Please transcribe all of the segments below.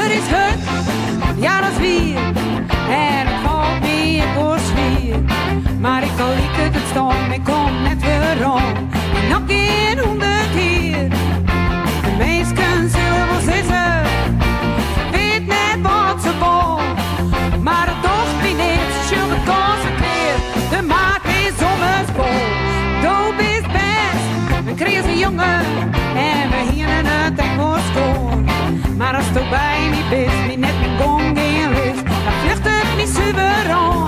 Het is het, ja dat is weer. En het valt me, ik word zwier. Maar ik kan lieken het staan, ik kom net weer rond. En nog geen 100 keer. De meesten zullen wel zitten, weet net wat ze wil. Maar het docht me niet, ze zullen consequeerd. De maat is soms vol. Doop is best, we kregen een jongen. En we hielden het echt voor schoon. Maar als het ook bij me bent, wie net mijn gong in ligt, dan vlucht het niet super aan.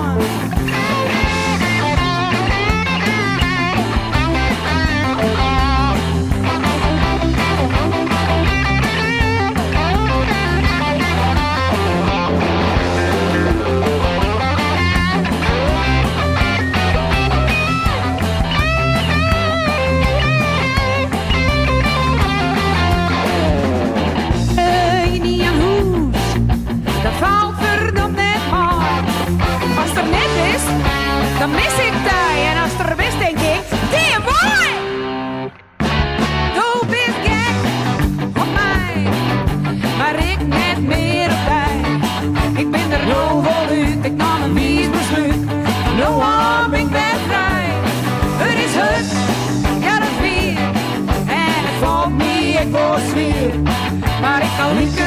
Dan mis ik die en als er wist denk ik, damn boy! Doop is gek op mij, maar ik net meer op bij. Ik ben er nou wel uit, ik nam een wies besluit. Nou am ik ben vrij. Het is het, ja dat is weer. En het valt me, ik word zwier. Maar ik kan niet